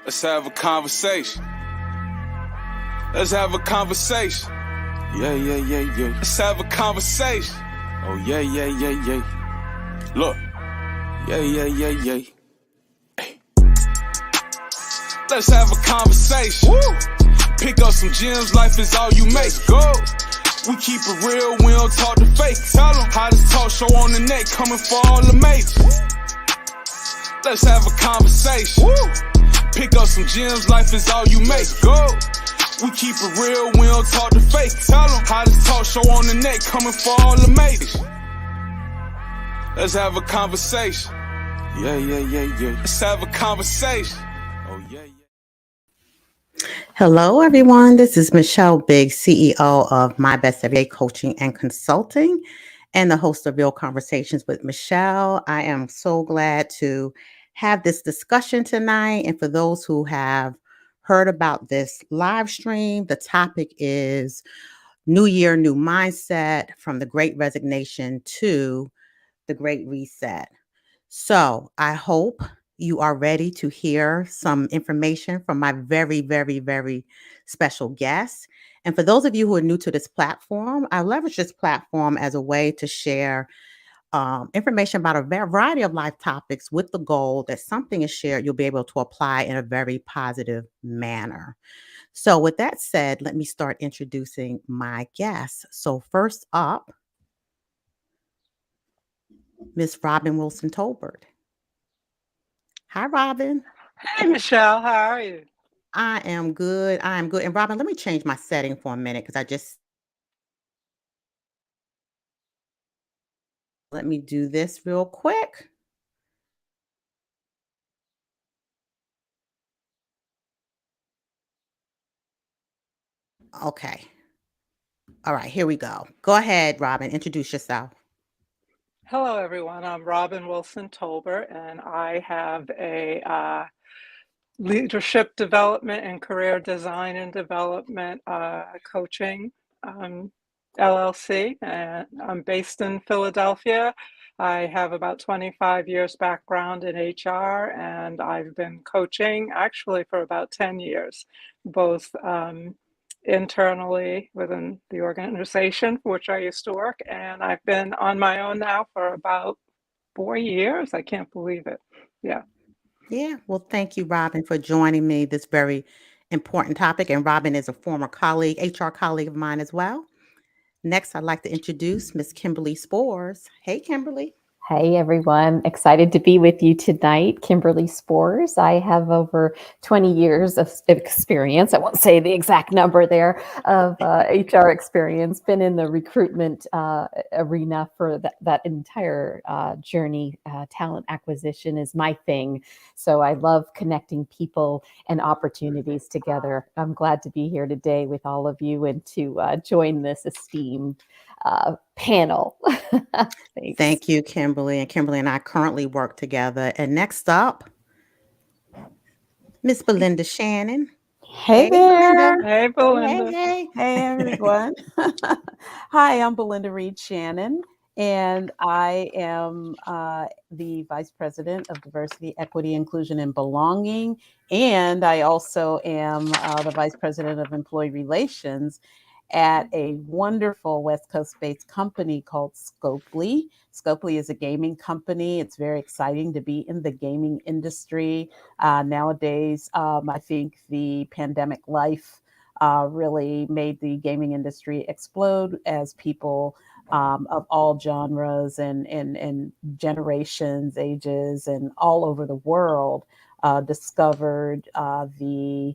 Let's have a conversation. Let's have a conversation. Yeah. Let's have a conversation. Oh, yeah. Look. Yeah. Hey. Let's have a conversation. Woo. Pick up some gems, life is all you make. Go. We keep it real, we don't talk to fake. Tell them hottest talk show on the net, coming for all the majors. Let's have a conversation. Woo. Pick up some gems, life is all you make. Go. We keep it real, we don't talk to fake. Tell them hottest talk show on the net, coming for all the majors. Let's have a conversation. Yeah. Let's have a conversation. Oh, yeah. Hello, everyone. This is Michelle Biggs, CEO of My Best Everyday Coaching and Consulting, and the host of Real Conversations with Michelle. I am so glad to have this discussion tonight. And for those who have heard about this live stream, the topic is New Year, New Mindset, from the Great Resignation to the Great Reset. So I hope you are ready to hear some information from my very special guest. And for those of you who are new to this platform, I leverage this platform as a way to share information about a variety of life topics with the goal that something is shared you'll be able to apply in a very positive manner. So with that said, let me start introducing my guests. So first up, Miss Robin Wilson Tolbert. Hi, Robin. Hey, Michelle. How are you? I am good. And Robin, let me change my setting for a minute because let me do this real quick. Okay. All right, here we go. Go ahead, Robin. Introduce yourself. Hello, everyone. I'm Robin Wilson Tolbert, and I have a leadership development and career design and development coaching LLC, and I'm based in Philadelphia. I have about 25 years background in HR, and I've been coaching actually for about 10 years, both internally within the organization for which I used to work, and I've been on my own now for about 4 years. I can't believe it. Yeah. Well, thank you, Robin, for joining me this very important topic. And Robin is a former colleague, HR colleague of mine as well. Next, I'd like to introduce Miss Kimberly Spores. Hey, Kimberly. Hey, everyone. Excited to be with you tonight. Kimberly Spores. I have over 20 years of experience. I won't say the exact number there of HR experience. Been in the recruitment arena for that entire journey. Talent acquisition is my thing. So I love connecting people and opportunities together. I'm glad to be here today with all of you and to join this esteemed panel. Thank you, Kimberly. And Kimberly and I currently work together. And next up, Miss Belinda Shannon. Hey there. Belinda. Hey, Belinda. Hey, everyone. Hi, I'm Belinda Reed Shannon, and I am the Vice President of Diversity, Equity, Inclusion, and Belonging. And I also am the Vice President of Employee Relations at a wonderful West Coast-based company called Scopely. Scopely is a gaming company. It's very exciting to be in the gaming industry. Nowadays, I think the pandemic life really made the gaming industry explode as people of all genres and generations, ages, and all over the world discovered the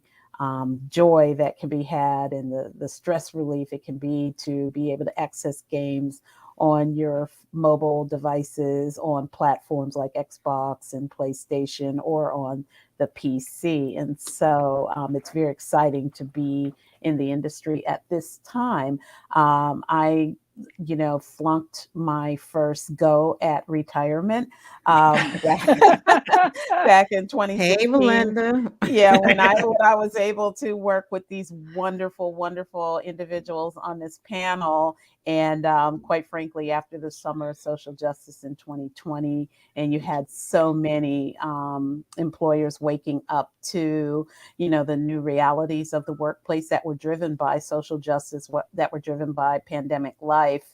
joy that can be had and the stress relief it can be to be able to access games on your mobile devices, on platforms like Xbox and PlayStation, or on the PC. And so it's very exciting to be in the industry at this time. I flunked my first go at retirement back back in Hey, 2016. Belinda. Yeah, when I was able to work with these wonderful, wonderful individuals on this panel, and quite frankly, after the summer of social justice in 2020, and you had so many employers waking up to, the new realities of the workplace that were driven by social justice, that were driven by pandemic life.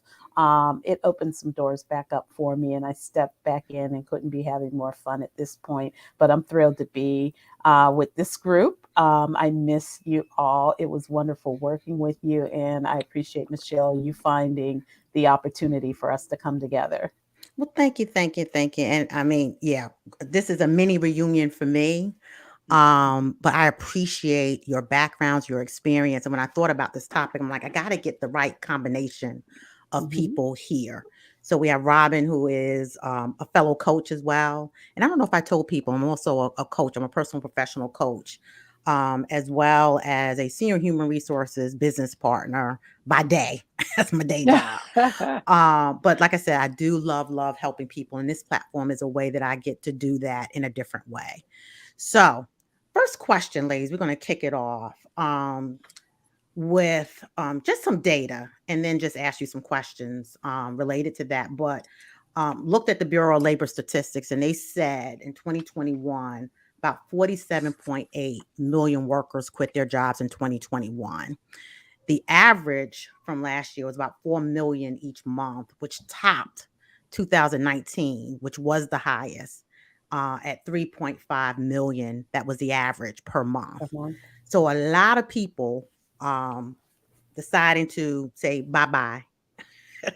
It opened some doors back up for me, and I stepped back in and couldn't be having more fun at this point. But I'm thrilled to be with this group. I miss you all. It was wonderful working with you, and I appreciate, Michelle, you finding the opportunity for us to come together. Well, thank you, thank you, thank you. And I mean, yeah, this is a mini reunion for me. But I appreciate your backgrounds, your experience. And when I thought about this topic, I'm like, I got to get the right combination of people here. So we have Robin, who is a fellow coach as well. And I don't know if I told people, I'm also a coach. I'm a personal professional coach, as well as a senior human resources business partner by day. That's my day job. But like I said, I do love helping people. And this platform is a way that I get to do that in a different way. So first question, ladies, we're going to kick it off with just some data and then just ask you some questions related to that. But looked at the Bureau of Labor Statistics, and they said in 2021, about 47.8 million workers quit their jobs in 2021. The average from last year was about 4 million each month, which topped 2019, which was the highest. At 3.5 million. That was the average per month. So a lot of people deciding to say bye-bye to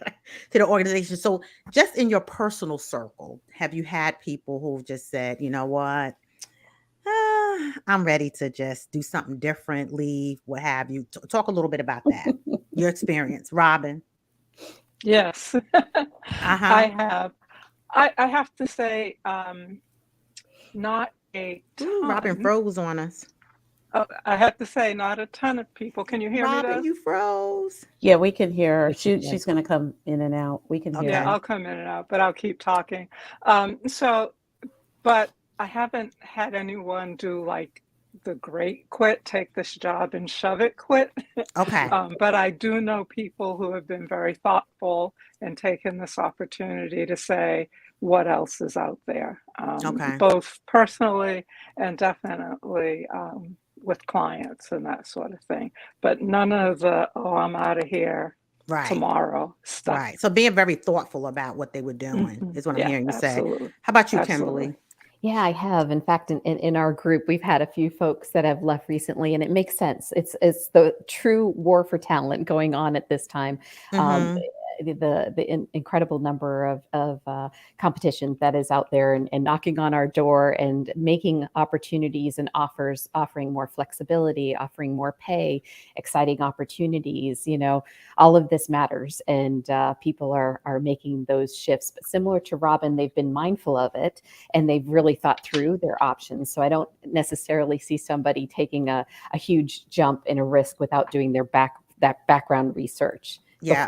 the organization. So just in your personal circle, have you had people who've just said, you know what, I'm ready to just do something different, leave, what have you? Talk a little bit about that, your experience. Robin? Yes, I have. I have to say, not a Ooh, Robin ton. froze on us. I have to say, not a ton of people. Can you hear me, Robin, though? you froze. Yeah, we can hear her. She's going to come in and out. We can hear Yeah, her. I'll come in and out, but I'll keep talking. But I haven't had anyone do like the great quit, take this job and shove it quit. Okay. But I do know people who have been very thoughtful and taken this opportunity to say what else is out there, Okay. both personally and definitely with clients and that sort of thing. But none of the, oh, I'm out of here tomorrow stuff. Right. So being very thoughtful about what they were doing is what I'm hearing you say. How about you, Kimberly? Yeah, I have. In fact, in our group, we've had a few folks that have left recently, and it makes sense. It's the true war for talent going on at this time. The incredible number of competition that is out there and knocking on our door and making opportunities and offering more flexibility, offering more pay, exciting opportunities. All of this matters, and people are making those shifts. But similar to Robin, they've been mindful of it, and they've really thought through their options. So I don't necessarily see somebody taking a huge jump in a risk without doing that background research. Yeah.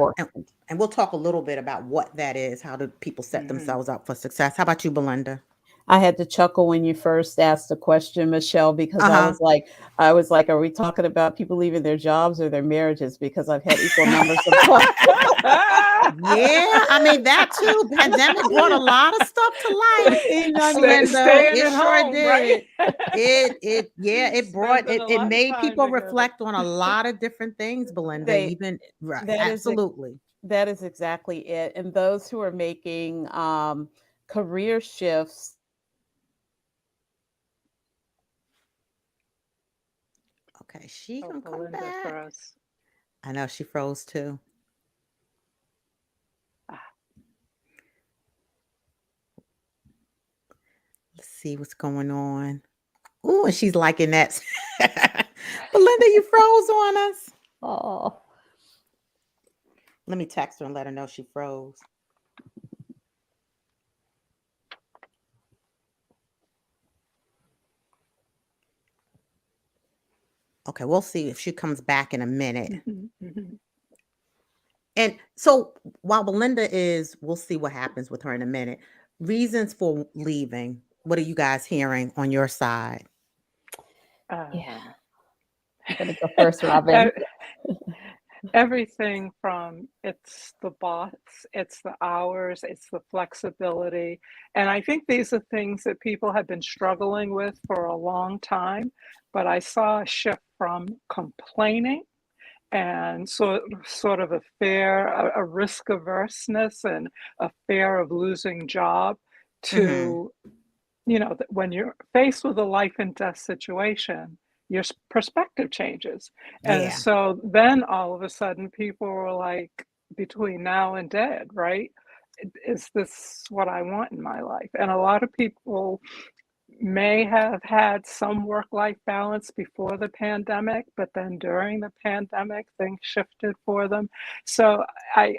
And we'll talk a little bit about what that is. How do people set themselves up for success? How about you, Belinda? I had to chuckle when you first asked the question, Michelle, because I was like, are we talking about people leaving their jobs or their marriages? Because I've had equal numbers of Yeah, I mean that too. Pandemic brought a lot of stuff to light. It sure did. Right? It made people reflect on a lot of different things, Belinda. Absolutely. That is exactly it. And those who are making career shifts. Okay, she gonna come back. For us. I know she froze too. Let's see what's going on. Ooh, and she's liking that. Belinda, you froze on us. Oh. Let me text her and let her know she froze. Okay, we'll see if she comes back in a minute. And so while Belinda we'll see what happens with her in a minute. Reasons for leaving. What are you guys hearing on your side? Yeah. Um, I'm going to go first, Robin. Everything from it's the bots, it's the hours, it's the flexibility. And I think these are things that people have been struggling with for a long time. But I saw a shift from complaining and sort of a risk averseness and a fear of losing job Mm-hmm. to, when you're faced with a life and death situation, your perspective changes. And Yeah. so then all of a sudden people were like, between now and dead, right? Is this what I want in my life? And a lot of people may have had some work-life balance before the pandemic, but then during the pandemic, things shifted for them. So I,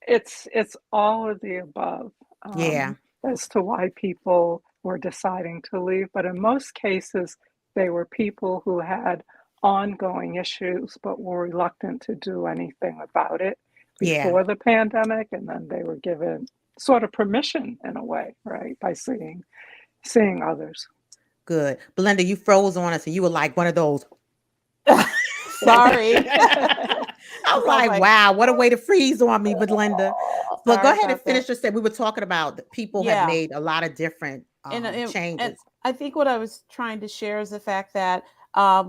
it's all of the above, Yeah. as to why people were deciding to leave. But in most cases, they were people who had ongoing issues but were reluctant to do anything about it Yeah. before the pandemic, and then they were given sort of permission in a way, right, by seeing others. Good. Belinda, you froze on us and you were like one of those. Sorry. I'm So I was like, like, wow, what a way to freeze on me, Belinda. But go sorry ahead and about finish that. your statement. We were talking about that people have Yeah. made a lot of different And changes. I think what I was trying to share is the fact that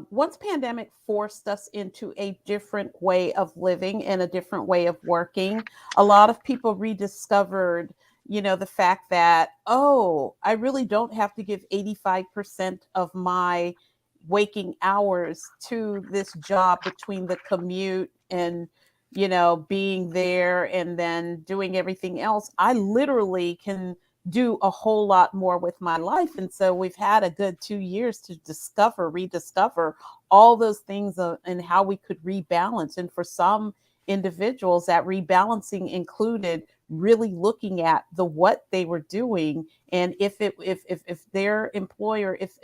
once pandemic forced us into a different way of living and a different way of working, a lot of people rediscovered, the fact that, oh, I really don't have to give 85% of my waking hours to this job between the commute and being there and then doing everything else. I literally can do a whole lot more with my life. And so we've had a good 2 years to rediscover all those things and how we could rebalance. And for some individuals, that rebalancing included really looking at the what they were doing, and if their employer, if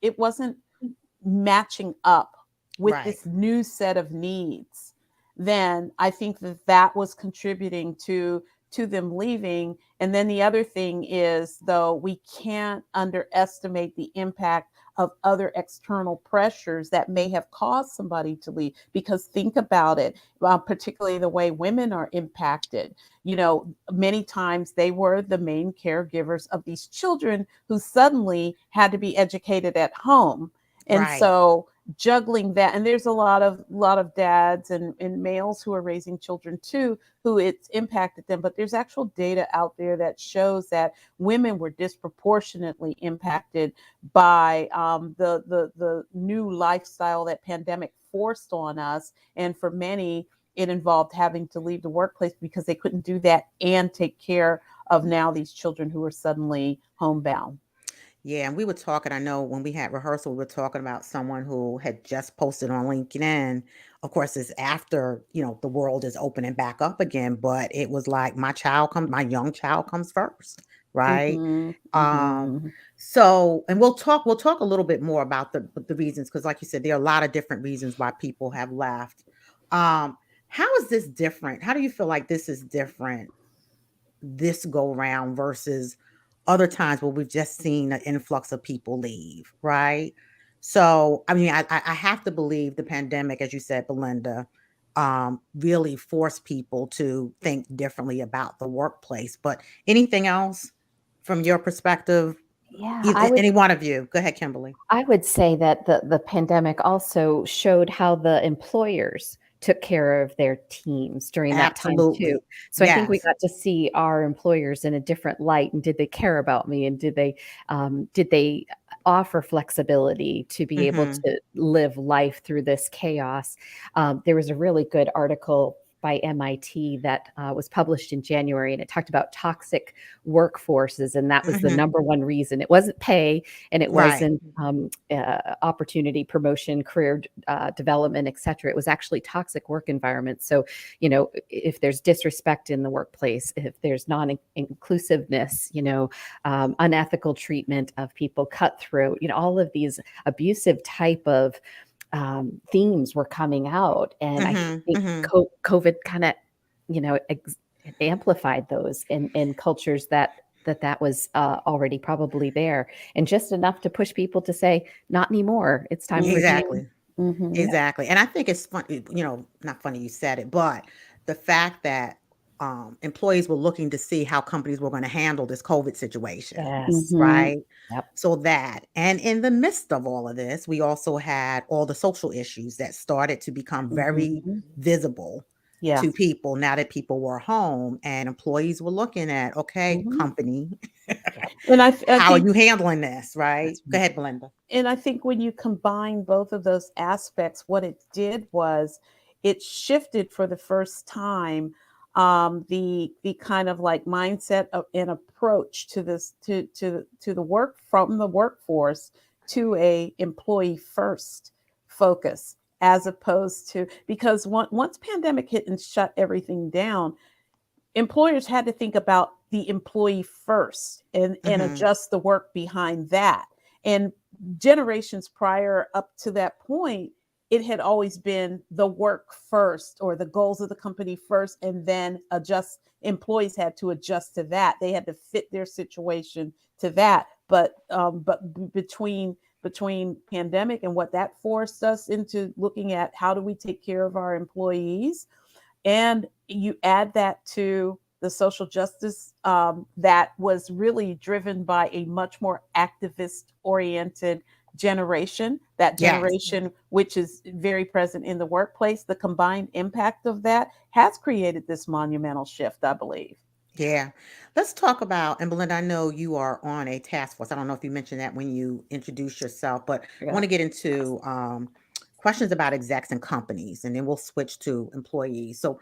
it wasn't matching up with Right. this new set of needs, then I think that was contributing to them leaving. And then the other thing is, though, we can't underestimate the impact of other external pressures that may have caused somebody to leave. Because think about it, particularly the way women are impacted. Many times they were the main caregivers of these children who suddenly had to be educated at home. And Right. so juggling that, and there's a lot of dads and males who are raising children too, who it's impacted them. But there's actual data out there that shows that women were disproportionately impacted by the new lifestyle that pandemic forced on us. And for many, it involved having to leave the workplace because they couldn't do that and take care of now these children who are suddenly homebound. Yeah, and we were talking, I know when we had rehearsal, we were talking about someone who had just posted on LinkedIn. Of course, it's after, the world is opening back up again, but it was like my young child comes first, right? Mm-hmm, Um, mm-hmm. so, and we'll talk a little bit more about the reasons, because like you said, there are a lot of different reasons why people have left. How is this different? How do you feel like this is different this go round versus other times where we've just seen an influx of people leave, right? So, I mean, I have to believe the pandemic, as you said, Belinda, really forced people to think differently about the workplace. But anything else from your perspective? Yeah, I would Any one of you? Go ahead, Kimberly. I would say that the pandemic also showed how the employers took care of their teams during that time too. Absolutely. So I think we Yes. got to see our employers in a different light, and did they care about me, and did they offer flexibility to be able Mm-hmm. to live life through this chaos? There was a really good article by MIT that was published in January, and it talked about toxic workforces, and that was the Mm-hmm. number one reason. It wasn't pay, and it Right. wasn't opportunity, promotion, career development, et cetera. It was actually toxic work environments. So, if there's disrespect in the workplace, if there's non-inclusiveness, unethical treatment of people, cutthroat, all of these abusive type of themes were coming out. And I Mm-hmm. think Mm-hmm. COVID kind of, amplified those in cultures that that was already probably there, and just enough to push people to say, not anymore. It's time for a change. Exactly. Mhm. Exactly. And I think it's funny, not funny you said it, but the fact that employees were looking to see how companies were going to handle this COVID situation, Yes. Mhm. right? Yep. So that, and in the midst of all of this, we also had all the social issues that started to become very Mhm. visible Yeah. to people now that people were home, and employees were looking at, okay, Mhm. company, And I how are think you handling this, right? That's Go right. ahead, Belinda. and I think when you combine both of those aspects, what it did was it shifted for the first time the kind of like mindset of and approach to this to the work from the workforce to a employee first focus, as opposed to, because once pandemic hit and shut everything down, employers had to think about the employee first and Mm-hmm. adjust the work behind that. And generations prior up to that point, it had always been the work first or the goals of the company first, and then adjust. Employees had to adjust to that. They had to fit their situation to that. But between pandemic and what that forced us into looking at how do we take care of our employees, and you add that to the social justice that was really driven by a much more activist oriented generation, that Yes. generation which is very present in the workplace. The combined impact of that has created this monumental shift, I believe. Yeah. Let's talk about, and Belinda, I know you are on a task force. I don't know if you mentioned that when you introduced yourself, but I want Yeah. to get into questions about execs and companies, and then we'll switch to employees. So,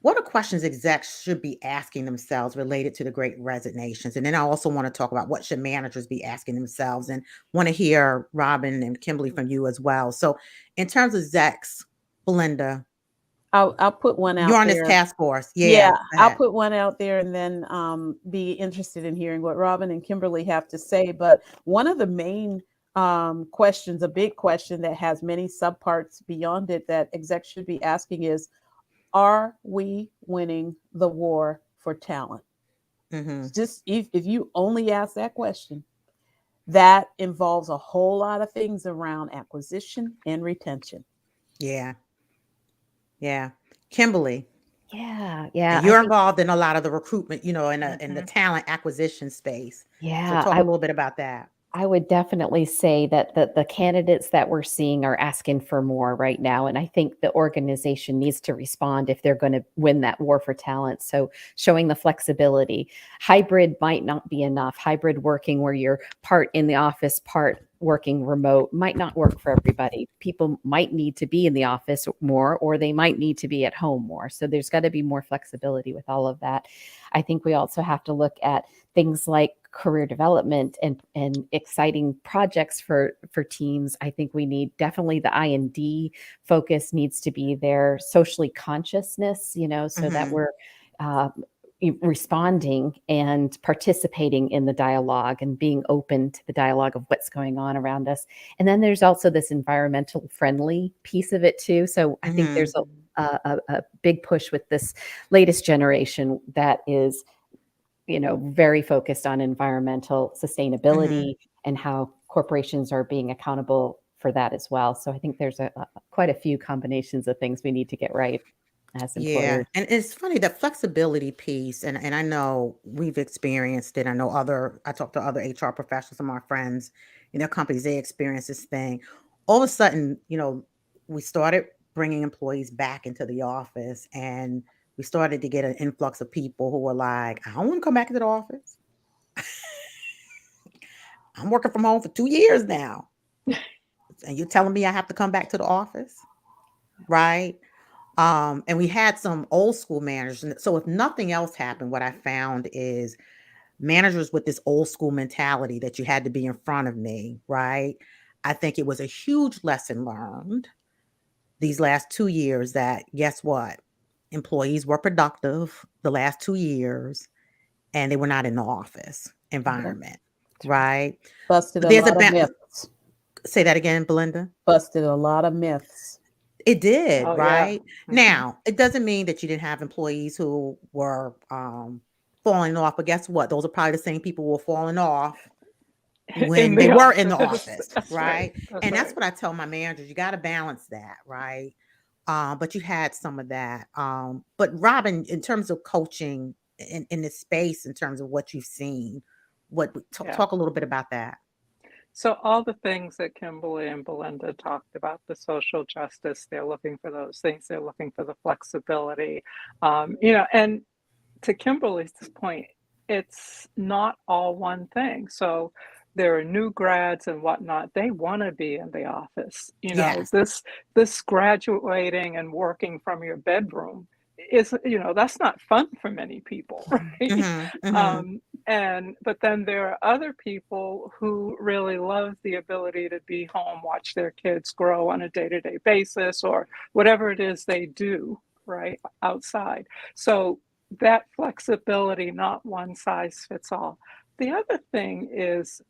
what are questions execs should be asking themselves related to the Great Resignations? And then I also want to talk about what should managers be asking themselves, and want to hear Robin and Kimberly from you as well. So, in terms of execs, Belinda, I'll put one you're out on this there. task force. Yeah, Yeah. Go I'll ahead. put one out there and then be interested in hearing what Robin and Kimberly have to say. But one of the main questions, a big question that has many subparts beyond it that execs should be asking is, are we winning the war for talent? Mm-hmm. Just if you only ask that question, that involves a whole lot of things around acquisition and retention. Yeah. Yeah. Kimberly. Yeah. And Yeah. I you're think, involved in a lot of the recruitment, in the mhm. talent acquisition space. So Yeah. talk a little bit about that. I would definitely say that the candidates that we're seeing are asking for more right now. And I think the organization needs to respond if they're going to win that war for talent. So showing the flexibility. Hybrid might not be enough. Hybrid working where you're part in the office, part working remote might not work for everybody. People might need to be in the office more, or they might need to be at home more. So there's got to be more flexibility with all of that. I think we also have to look at things like career development and exciting projects for teams. I think we need definitely the I&D focus needs to be there, socially consciousness, so that Mm-hmm. we're uh, responding and participating in the dialogue and being open to the dialogue of what's going on around us. And then there's also this environmental friendly piece of it too. So I think Mm-hmm. there's a big push with this latest generation that is very focused on environmental Mm-hmm. sustainability and how corporations are being accountable for that as well. So I think there's quite a few combinations of things we need to get right as Yeah. employers. And it's funny, the flexibility piece, and I know we've experienced it. I talked to other HR professionals, some of our friends in their companies, they experienced this thing. All of a sudden, we started bringing employees back into the office, and we started to get an influx of people who were like, I don't want to come back into the office. I'm working from home for 2 years now. And you're telling me I have to come back to the office, right? And we had some old school managers. And so if nothing else happened, what I found is managers with this old school mentality that you had to be in front of me, right? I think it was a huge lesson learned these last 2 years that guess what? Employees were productive the last 2 years, and they were not in the office Okay. environment, right? Busted But a lot of myths. say that again, Belinda. Busted a lot of myths. It did, Oh, yeah. right? Mhm. Now, it doesn't mean that you didn't have employees who were falling off, but guess what? Those are probably the same people who were falling off In when they the were in the office. office, That's right? That's And that's right. what I tell my managers, you got to balance that, right? But you had some of that. But Robin, in terms of coaching in this space, in terms of what you've seen, Yeah. talk a little bit about that. So all the things that Kimberly and Belinda talked about, the social justice, they're looking for those things. They're looking for the flexibility, and to Kimberly's point, it's not all one thing. So there are new grads and whatnot. They want to be in the office. Yes. This graduating and working from your bedroom is, that's not fun for many people, right? But then there are other people who really love the ability to be home, watch their kids grow on a day-to-day basis, or whatever it is they do, right, outside. So that flexibility, not one size fits all. The other thing is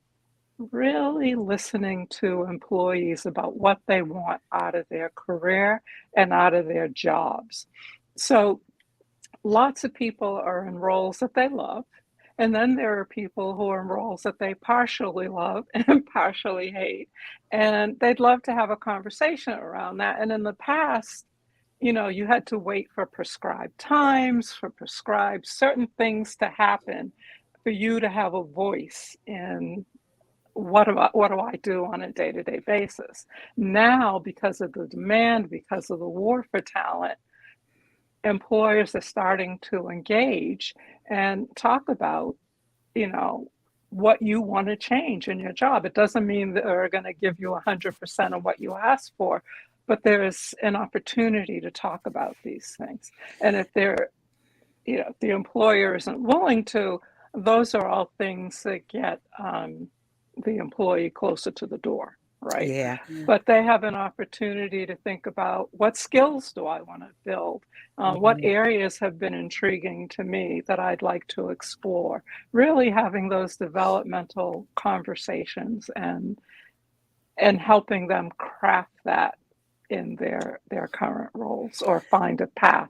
really listening to employees about what they want out of their career and out of their jobs. So lots of people are in roles that they love. And then there are people who are in roles that they partially love and partially hate. And they'd love to have a conversation around that. And in the past, you had to wait for prescribed times, for prescribed certain things to happen for you to have a voice in what do I do on a day-to-day basis. Now, because of the demand, because of the war for talent, employers are starting to engage and talk about, what you want to change in your job. It doesn't mean that they're going to give you 100% of what you ask for, but there's an opportunity to talk about these things. And if if the employer isn't willing to, those are all things that get the employee closer to the door, right? Yeah. But they have an opportunity to think about, what skills do I want to build? What areas have been intriguing to me that I'd like to explore? Really having those developmental conversations and helping them craft that in their current roles, or find a path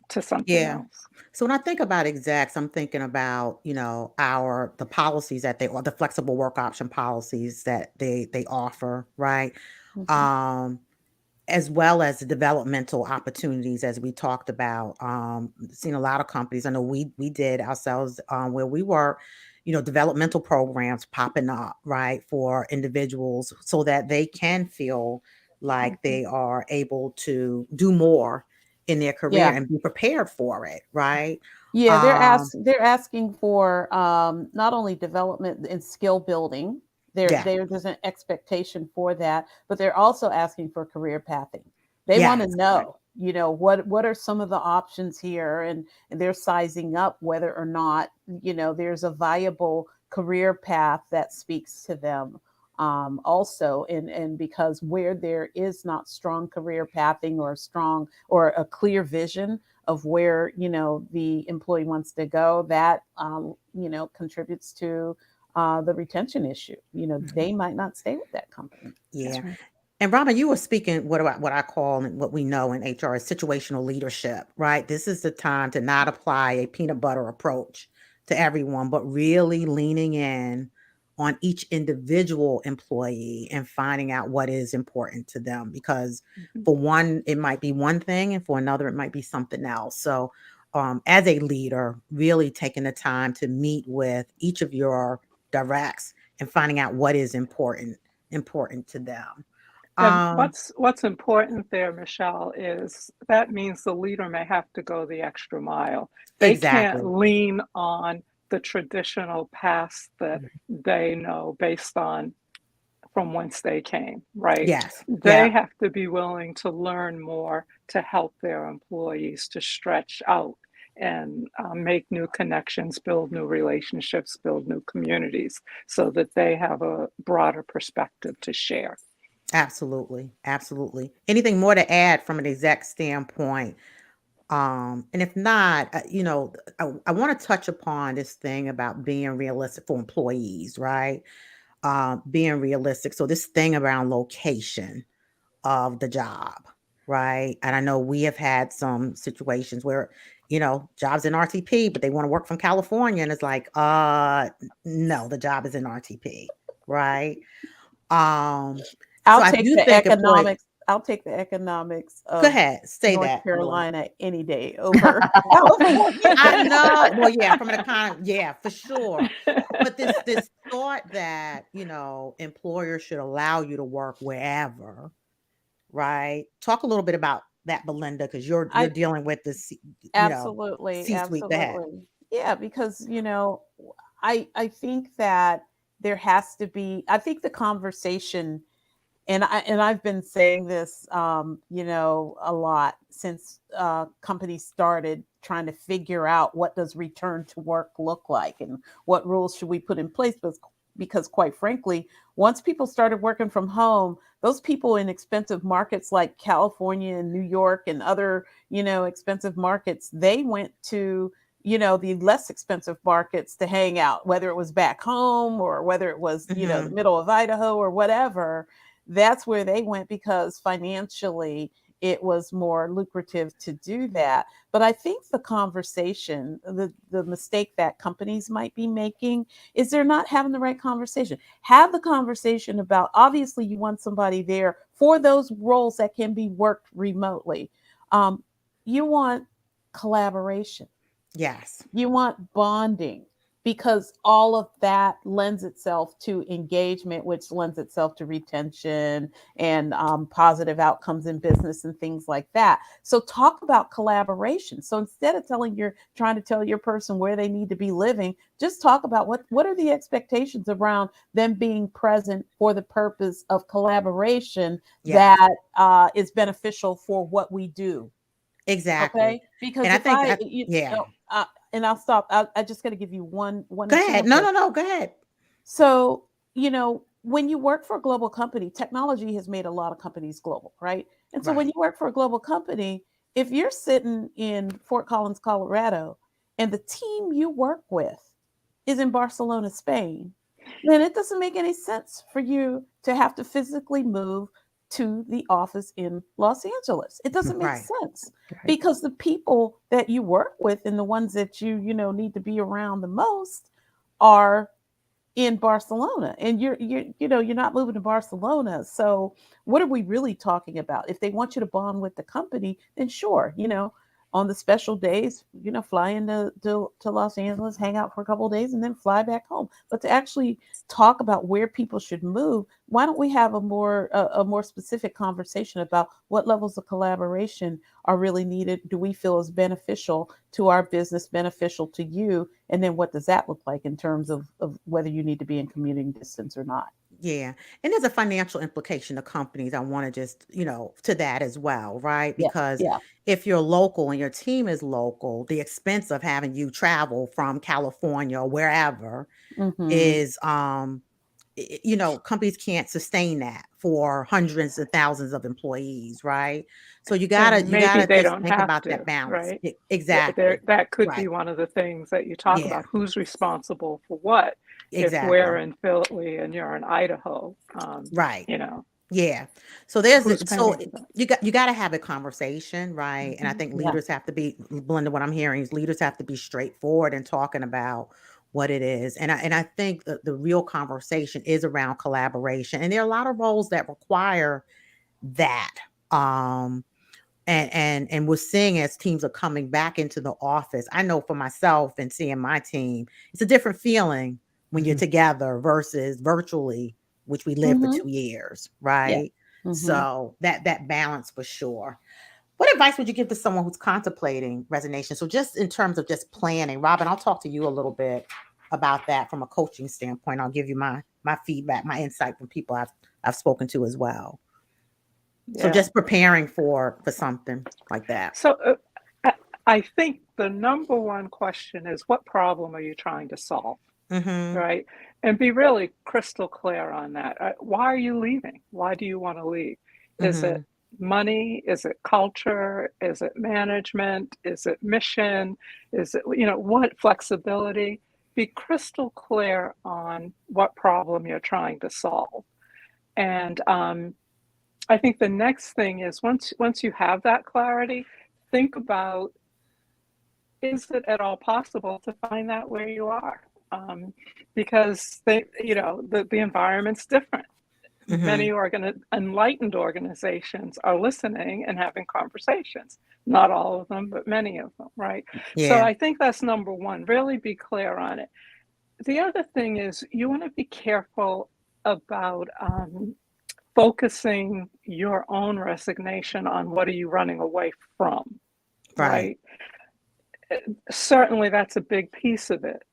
to something Yeah. else. So when I think about execs, I'm thinking about, the policies that or the flexible work option policies that they offer, right? Um, as well as the developmental opportunities, as we talked about. Seen a lot of companies. I know we did ourselves, where we were, developmental programs popping up, right, for individuals so that they can feel like they are able to do more in their career Yeah. and be prepared for it, right? Yeah, Um, they're asking for not only development and skill building. yeah, There's an expectation for that, but they're also asking for career pathing. They want to yes, know, what are some of the options here, and they're sizing up whether or not there's a viable career path that speaks to them. Also, and because where there is not strong career pathing or a clear vision of where the employee wants to go, that contributes to the retention issue. They might not stay with that company. yeah. That's right. And Robin, you were speaking what I call and what we know in HR is situational leadership, right? This is the time to not apply a peanut butter approach to everyone, but really leaning in on each individual employee and finding out what is important to them. Because for one, it might be one thing, and for another, it might be something else. So, as a leader, really taking the time to meet with each of your directs and finding out what is important to them. And Um, what's important there, Michelle, is that means the leader may have to go the extra mile. They can't exactly. lean on the traditional paths that they know based on from whence they came, right? Yes. They Yeah. have to be willing to learn more to help their employees to stretch out and make new connections, build new relationships, build new communities, so that they have a broader perspective to share. Absolutely. Absolutely. Anything more to add from an exec standpoint? And if not, I want to touch upon this thing about being realistic for employees, right? Being realistic. So this thing around location of the job, right? And I know we have had some situations where jobs in RTP, but they want to work from California. And it's like, no, the job is in RTP. Right. So I'll I take do the think employee, economics. I'll take the economics go of ahead, say North that, Laura. Carolina any day over California. I know. Well, yeah, from an economy, yeah, for sure. But this thought that, employers should allow you to work wherever, right? Talk a little bit about that, Belinda, because you're I dealing with the absolutely, C-suite. Go ahead. absolutely. Yeah, because I think that there has to be. I think the conversation, and I've been saying this, a lot since companies started trying to figure out what does return to work look like and what rules should we put in place. Because quite frankly, once people started working from home, those people in expensive markets like California and New York and other, expensive markets, they went to the less expensive markets to hang out, whether it was back home or whether it was, the Mm-hmm. middle of Idaho or whatever. That's where they went because financially it was more lucrative to do that. But I think the conversation, the mistake that companies might be making is they're not having the right conversation. Have the conversation about, obviously you want somebody there for those roles that can be worked remotely. You want collaboration. Yes. You want bonding, because all of that lends itself to engagement, which lends itself to retention and positive outcomes in business and things like that. So talk about collaboration. So instead of trying to tell your person where they need to be living, just talk about what are the expectations around them being present for the purpose of collaboration Yes. that is beneficial for what we do. Exactly. Okay, because And I if think I, that, yeah. and I'll stop. I just got to give you one Go ahead. No, example. no, no. Go ahead. So when you work for a global company, technology has made a lot of companies global, right? And so when you Right. work for a global company, if you're sitting in Fort Collins, Colorado, and the team you work with is in Barcelona, Spain, then it doesn't make any sense for you to have to physically move to the office in Los Angeles. It doesn't make Right. sense Right. because the people that you work with and the ones that need to be around the most are in Barcelona, and you're not moving to Barcelona. So what are we really talking about? If they want you to bond with the company, then sure, on the special days, fly to Los Angeles, hang out for a couple of days, and then fly back home. But to actually talk about where people should move, why don't we have a more specific conversation about what levels of collaboration are really needed? Do we feel is beneficial to our business, beneficial to you? And then what does that look like in terms of whether you need to be in commuting distance or not? Yeah. And there's a financial implication to companies. I want to just, to that as well, right? Yeah, Because yeah. if you're local and your team is local, the expense of having you travel from California or wherever Hmm. is, companies can't sustain that for hundreds of thousands of employees, right? So you gotta, And you maybe gotta they just don't think have about that to, balance. right? There, Exactly. that could be Right. one of the things that you talk Yeah. about. Who's responsible for what? If we're Exactly. in Philly and you're in Idaho, Right. you know, Yeah. So who's so paying for that? you got to have a conversation, right? And I Hmm. think Yeah. leaders have to be, Belinda, what I'm hearing is leaders have to be straightforward and talking about what it is. And I think the real conversation is around collaboration. And there are a lot of roles that require that. Um and we're seeing as teams are coming back into the office. I know for myself and seeing my team, it's a different feeling when you're Hmm. together versus virtually, which we lived for Hmm. 2 years, Yeah. right? Hmm. So that balance for sure. What advice would you give to someone who's contemplating resignation? So just in terms of just planning, Robin, I'll talk to you a little bit about that from a coaching standpoint. I'll give you my feedback, my insight from people I've spoken to as well. So Yeah. just preparing for something like that. So I, I think the number one question is, what problem are you trying to solve? Mhm. Right? And be really crystal clear on that. Why are you leaving? Why do you want to leave? Is it Mhm. money? Is it culture? Is it management? Is it mission? Is it, what flexibility? Be crystal clear on what problem you're trying to solve. And I think the next thing is, once you have that clarity, think about is it at all possible to find that where you are? Because the environment's different. Many enlightened organizations are listening and having conversations. Not all of them, but many of them, right? So Yeah. I think that's number one, really be clear on it. The other thing is you want to be careful about focusing your own resignation on what are you running away from, Right. Certainly that's a big piece of it.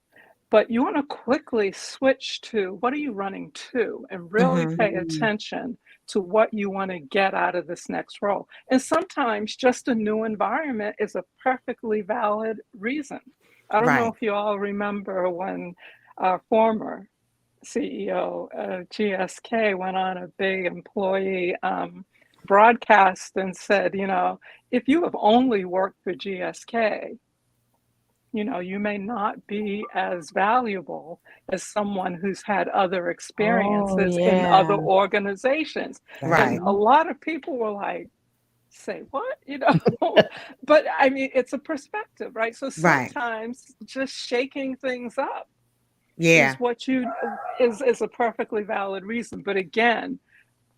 But you want to quickly switch to what are you running to and really pay attention to what you want to get out of this next role. And sometimes just a new environment is a perfectly valid reason. I don't know Right. if you all remember when our former CEO, GSK, went on a big employee broadcast and said, if you have only worked for GSK, you may not be as valuable as someone who's had other experiences in other organizations. Right. And a lot of people were like, say what? But I mean, it's a perspective, right? So Right. sometimes just shaking things up Yeah. is what is a perfectly valid reason. But again,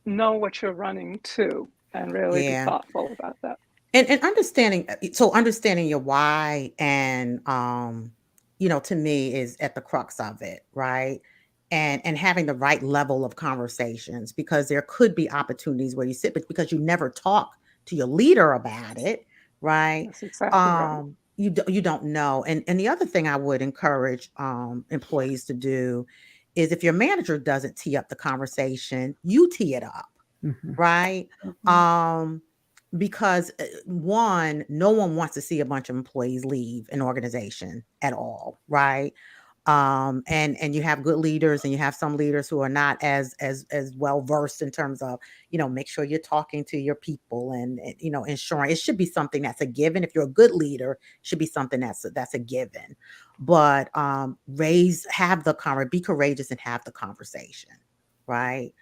know what you're running to and really be Yeah. thoughtful about that. And understanding your why and to me is at the crux of it, right? And having the right level of conversations, because there could be opportunities where you sit, but because you never talk to your leader about it, right? That's exactly right. You don't know. And the other thing I would encourage employees to do is, if your manager doesn't tee up the conversation, you tee it up, right? Because one, no one wants to see a bunch of employees leave an organization at all, right? And you have good leaders, and you have some leaders who are not as well versed in terms of, make sure you're talking to your people, and ensuring it should be something that's a given. If you're a good leader, it should be something that's a given. But be courageous and have the conversation, right?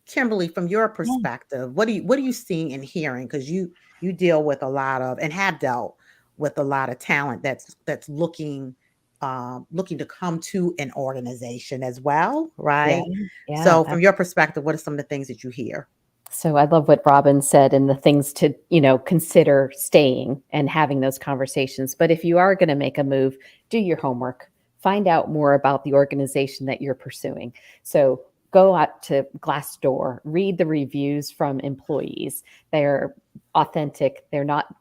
Kimberly, from your perspective, what are you seeing and hearing? Because you deal with a lot of, and have dealt with a lot of talent that's looking to come to an organization as well, right? Yeah. So from your perspective, what are some of the things that you hear? So I love what Robin said, and the things to, consider staying and having those conversations. But if you are going to make a move, do your homework. Find out more about the organization that you're pursuing. So go out to Glassdoor, read the reviews from employees. They're authentic. They're not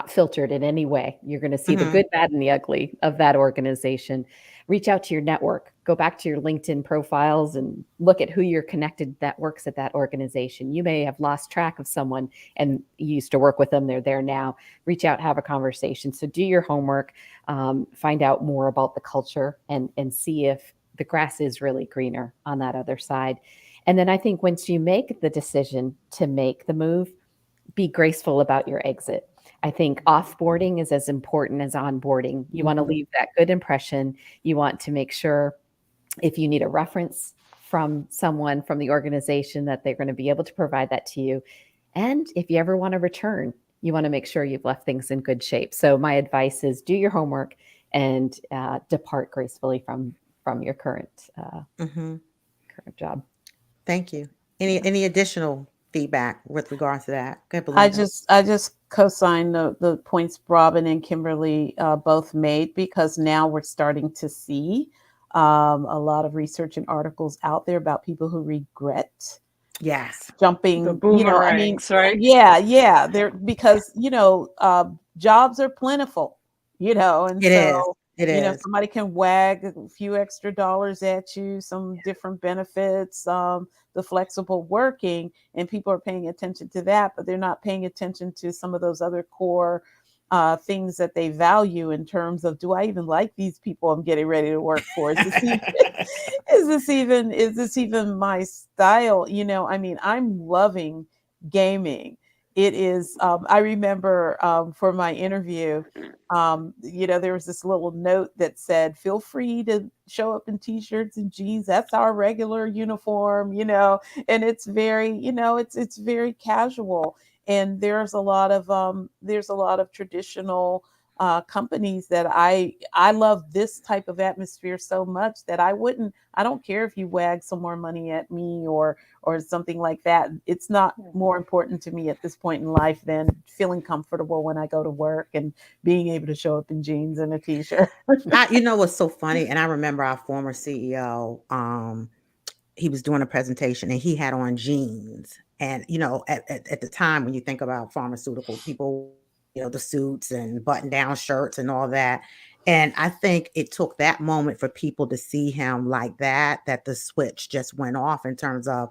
filtered in any way. You're going to see the good, bad, and the ugly of that organization. Reach out to your network. Go back to your LinkedIn profiles and look at who you're connected that works at that organization. You may have lost track of someone and you used to work with them. They're there now. Reach out, have a conversation. So do your homework, find out more about the culture, and see if the grass is really greener on that other side. And then I think once you make the decision to make the move, be graceful about your exit. I think offboarding is as important as onboarding. You want to leave that good impression. You want to make sure, if you need a reference from someone from the organization, that they're going to be able to provide that to you. And if you ever want to return, you want to make sure you've left things in good shape. So my advice is do your homework and depart gracefully from your current job. Thank you. Any additional feedback with regards to that? Go ahead, I Belinda. just co-sign the points Robin and Kimberly both made, because now we're starting to see a lot of research and articles out there about people who regret Yes. jumping. The boomerangs, right? Yeah. They're because jobs are plentiful, and It is. so It is. somebody can wag a few extra dollars at you, some different benefits, the flexible working, and people are paying attention to that, but they're not paying attention to some of those other core things that they value in terms of, do I even like these people I'm getting ready to work for? Is this even my style? I mean, I'm loving gaming. It is, I remember for my interview, there was this little note that said, feel free to show up in t-shirts and jeans. That's our regular uniform, and it's very, it's very casual. And there's a lot of traditional companies that I love this type of atmosphere so much that I don't care if you wag some more money at me or something like that. It's not more important to me at this point in life than feeling comfortable when I go to work and being able to show up in jeans and a t-shirt. You know what's so funny? And I remember our former CEO, he was doing a presentation and he had on jeans. And, you know, at the time when you think about pharmaceutical people, you know, the suits and button down shirts and all that. And I think it took that moment for people to see him like that the switch just went off in terms of,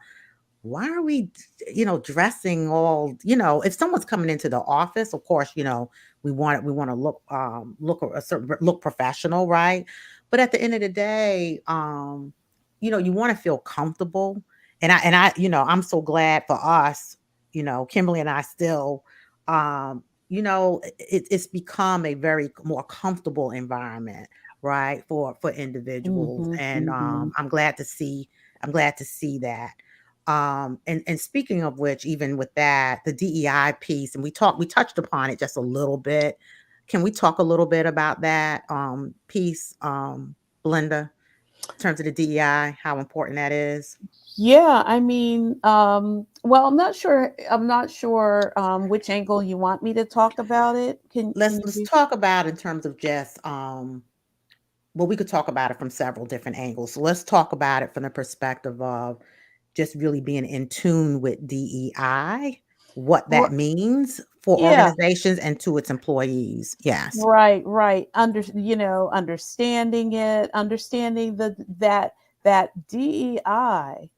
why are we, you know, dressing all, you know, if someone's coming into the office, of course, you know, we want to look a certain look professional, right? But at the end of the day, you know, you want to feel comfortable. And I, you know, I'm so glad for us, you know, Kimberly and I still, you know, it's become a very more comfortable environment, right, for individuals. Mhm, And mhm. I'm glad to see that. And speaking of which, even with that, the DEI piece, and we touched upon it just a little bit. Can we talk a little bit about that piece, Belinda, in terms of the DEI, how important that is? Yeah, I mean, well, I'm not sure which angle you want me to talk about it. Can you Let's be? talk about in terms of just well, we could talk about it from several different angles. So let's talk about it from the perspective of just really being in tune with DEI, what that means for Yeah, organizations and to its employees. Yes. right. Understanding it, understanding that DEI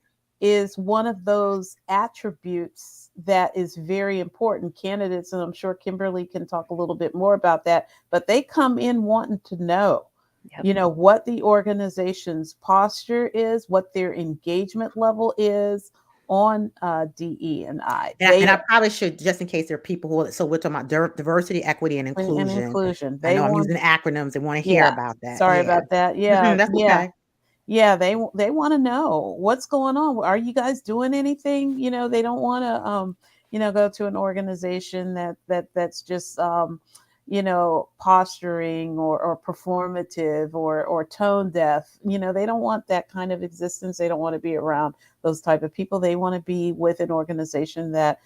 is one of those attributes that is very important. Candidates, and I'm sure Kimberly can talk a little bit more about that, but they come in wanting to know, Yep. what the organization's posture is, what their engagement level is on DE and I. And I probably should, just in case there are people who, so we're talking about diversity, equity, and And inclusion. inclusion. I They know I'm want, using acronyms. They want to hear yeah. about that. Sorry Yeah. about that. Yeah, That's yeah. okay. Yeah, they want to know what's going on. Are you guys doing anything? They don't want to go to an organization that's just posturing or performative or tone deaf. They don't want that kind of existence. They don't want to be around those type of people. They want to be with an organization that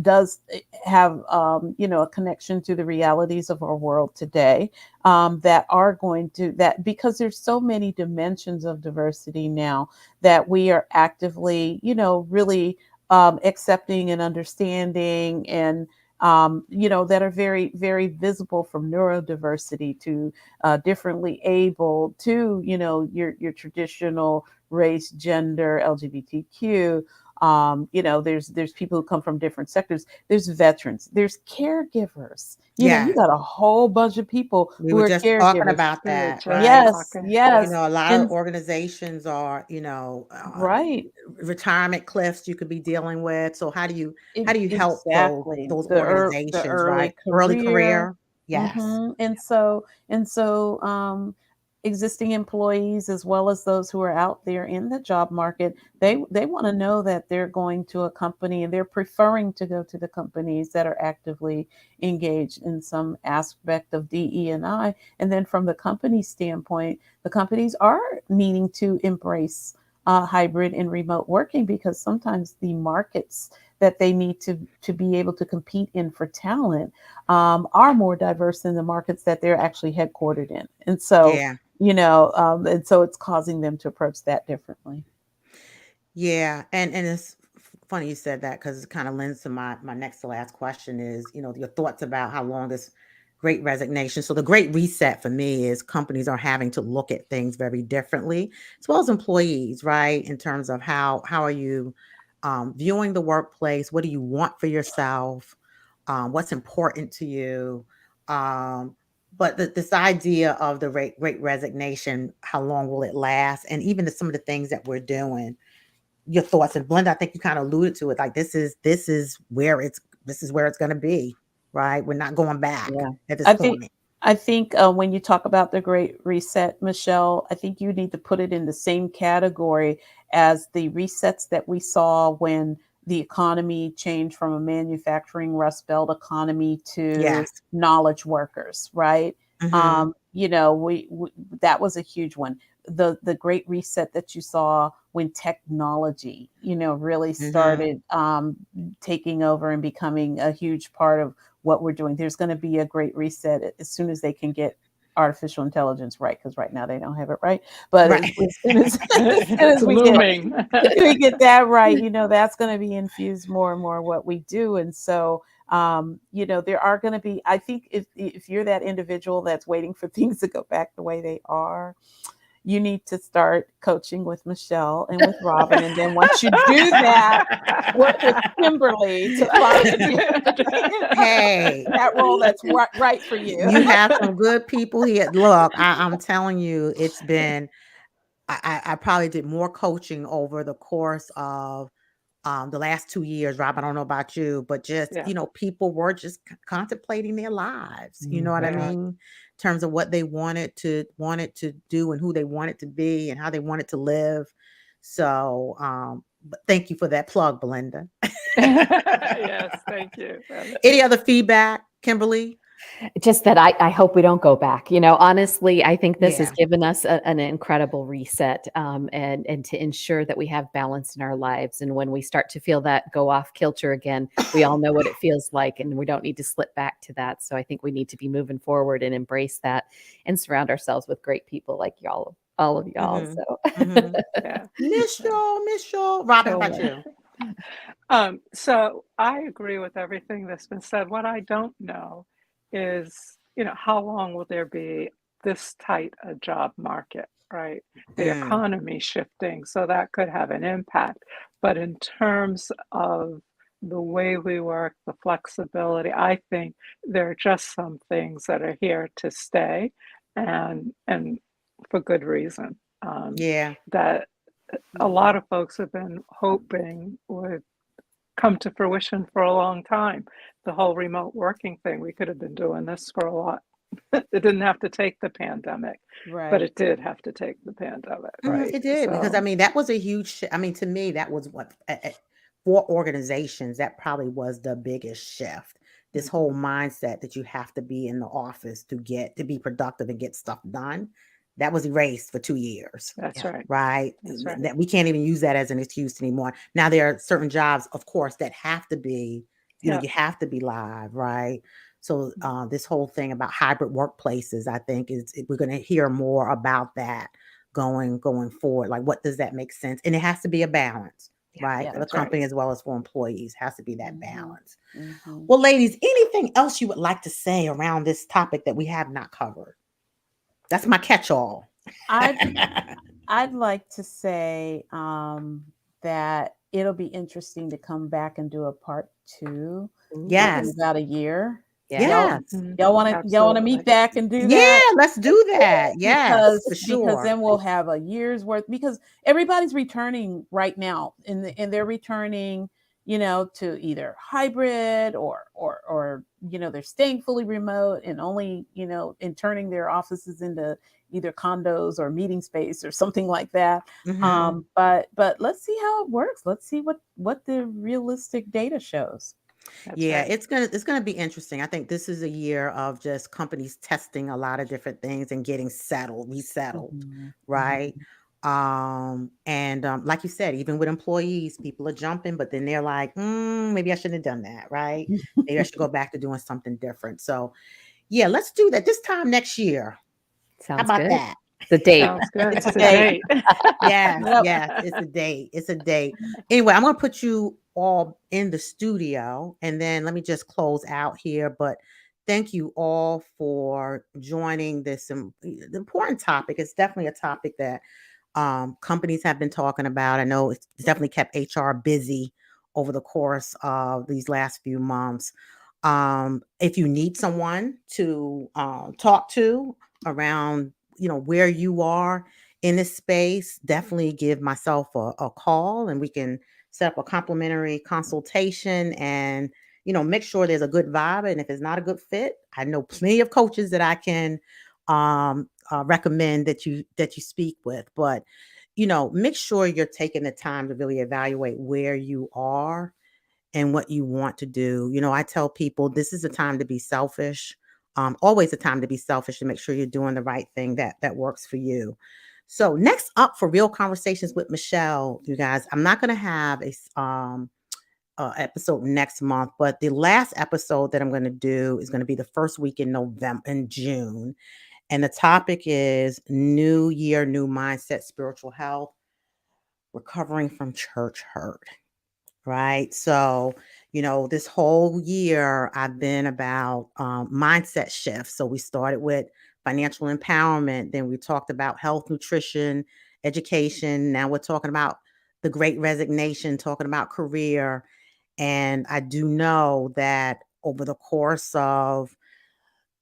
does have a connection to the realities of our world today, that are going to that because there's so many dimensions of diversity now that we are actively really accepting and understanding, and that are very, very visible, from neurodiversity to differently able to your traditional race, gender, LGBTQ. There's people who come from different sectors. There's veterans, there's caregivers. You Yes. got a whole bunch of people We who were are just talking caregivers. about We were that, just right? Yes, talking. You Yeah. yes. know, a lot of And organizations are, you know, right. retirement cliffs you could be dealing with. So how do you help Exactly. those The organizations, right? early Early career. career. Yes. And so existing employees, as well as those who are out there in the job market, they want to know that they're going to a company and they're preferring to go to the companies that are actively engaged in some aspect of DE&I. And then from the company standpoint, the companies are needing to embrace hybrid and remote working, because sometimes the markets that they need to be able to compete in for talent are more diverse than the markets that they're actually headquartered in. And so, Yeah. and so it's causing them to approach that differently. Yeah, and it's funny you said that because it kind of lends to my next to last question is, you know, your thoughts about how long this great resignation. So the great reset for me is companies are having to look at things very differently, as well as employees, right? In terms of how are you viewing the workplace? What do you want for yourself? What's important to you? Um, but this idea of the great resignation, how long will it last? And even some of the things that we're doing, your thoughts. And Blenda, I think you kind of alluded to it. Like this is where it's going to be, right? We're not going back Yeah. at this I think point. I think when you talk about the Great Reset, Michelle, I think you need to put it in the same category as the resets that we saw when the economy changed from a manufacturing Rust Belt economy to Yes. knowledge workers, right? Mhm. We that was a huge one. The Great Reset that you saw when technology, really Mhm. started taking over and becoming a huge part of what we're doing. There's going to be a Great Reset as soon as they can get artificial intelligence right, because right now they don't have it right. But Right. as soon as, as soon It's as looming. we get that right, that's going to be infused more and more what we do. And so, there are going to be, I think if you're that individual that's waiting for things to go back the way they are, you need to start coaching with Michelle and with Robin. And then once you do that, work with Kimberly to find Hey, that role that's right for you. you have some good people here. Look, I'm telling you, it's been. I probably did more coaching over the course of the last 2 years. Rob, I don't know about you, but just Yeah. people were just contemplating their lives. You know what I Yeah. mean? In terms of what they wanted to do and who they wanted to be and how they wanted to live. So, but thank you for that plug, Belinda. Yes, thank you. Any other feedback, Kimberly? Just that I hope we don't go back. Honestly, I think this has Yeah. given us an incredible reset, and to ensure that we have balance in our lives. And when we start to feel that go off kilter again, we all know what it feels like, and we don't need to slip back to that. So I think we need to be moving forward and embrace that, and surround ourselves with great people like y'all, all of y'all. Mhm. So Mhm. Yeah. Miss y'all. Robin, how about you? So I agree with everything that's been said. What I don't know is, how long will there be this tight a job market, right? The Mm. economy shifting, so that could have an impact. But in terms of the way we work, the flexibility, I think there are just some things that are here to stay, and for good reason. Yeah. That a lot of folks have been hoping would come to fruition for a long time. The whole remote working thing, we could have been doing this for a lot. It didn't have to take the pandemic, but it did have to take the pandemic, right? It did, because I So, mean that was a huge I mean, to me that was what for organizations, that probably was the biggest shift. This whole mhm, mindset that you have to be in the office to be productive and get stuff done, that was erased for 2 years. that's yeah, right. Right? That's right. That we can't even use that as an excuse anymore. Now there are certain jobs, of course, that have to be, Yeah. you have to be live, right? So Mm. this whole thing about hybrid workplaces, I think we're going to hear more about that going forward. Like, what does that make sense? And it has to be a balance, yeah. right? Yeah. For the That's right. company as well as for employees, has to be that Mhm. balance. Mhm. Well, ladies, anything else you would like to say around this topic that we have not covered? That's my catch-all. I'd I'd like to say that it'll be interesting to come back and do a part 2 in Yes. about a year. Yeah. Y'all, Yes. Mhm. y'all want to meet Absolutely. back and do Yeah, that? let's do that. Yes, for Because sure. then we'll have a year's worth, because everybody's returning right now, and they're returning, to either hybrid or they're staying fully remote and only, and turning their offices into either condos or meeting space or something like that. Mhm. But let's see how it works. Let's see what the realistic data shows. That's Yeah, right. it's gonna be interesting. I think this is a year of just companies testing a lot of different things and getting resettled, Mhm, right? mhm. And like you said, even with employees, people are jumping, but then they're like, maybe I shouldn't have done that, right? Maybe I should go back to doing something different. So yeah, let's do that this time next year. How Sounds about good. that? The date. Sounds good. It's a It's a date. date. Yes, Yep. yes, it's a date. It's a date. Anyway, I'm gonna put you all in the studio and then let me just close out here. But thank you all for joining this important topic. It's definitely a topic that companies have been talking about. I know it's definitely kept HR busy over the course of these last few months. If you need someone to talk to around, where you are in this space, definitely give myself a call and we can set up a complimentary consultation and, make sure there's a good vibe. And if it's not a good fit, I know plenty of coaches that I can recommend that you speak with. But make sure you're taking the time to really evaluate where you are and what you want to do. I tell people this is a time to be selfish. Always a time to be selfish, to make sure you're doing the right thing that works for you. So next up for Real Conversations with Michelle, you guys, I'm not going to have a episode next month, but the last episode that I'm going to do is going to be the first week in June. And the topic is New Year, New Mindset, Spiritual Health, Recovering from Church Hurt. Right. So, this whole year I've been about mindset shifts. So we started with financial empowerment. Then we talked about health, nutrition, education. Now we're talking about the Great Resignation, talking about career. And I do know that over the course of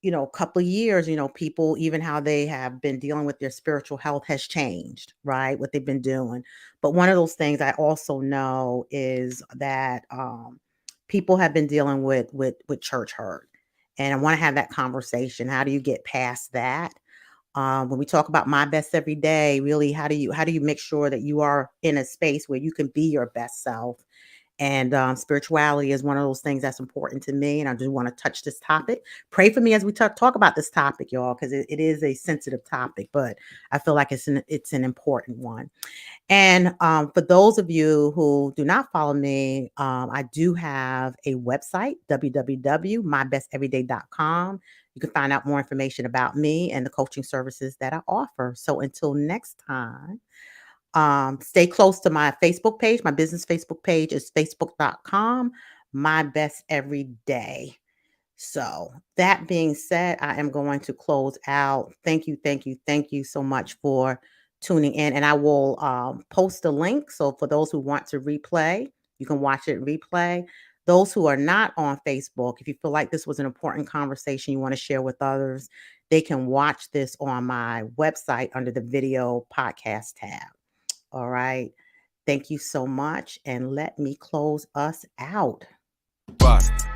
a couple of years, people, even how they have been dealing with their spiritual health has changed, right? What they've been doing. But one of those things I also know is that people have been dealing with church hurt. And I want to have that conversation. How do you get past that? When we talk about my best every day, really, how do you make sure that you are in a space where you can be your best self? And spirituality is one of those things that's important to me. And I do want to touch this topic. Pray for me as we talk about this topic, y'all, because it is a sensitive topic, but I feel like it's an important one. And for those of you who do not follow me, I do have a website, www.mybesteveryday.com. You can find out more information about me and the coaching services that I offer. So until next time, stay close to my Facebook page. My business Facebook page is facebook.com, my best every day. So that being said, I am going to close out. Thank you so much for tuning in. And I will post a link. So for those who want to replay, you can watch it replay. Those who are not on Facebook, if you feel like this was an important conversation you want to share with others, they can watch this on my website under the video podcast tab. All right. Thank you so much. And let me close us out. Bye.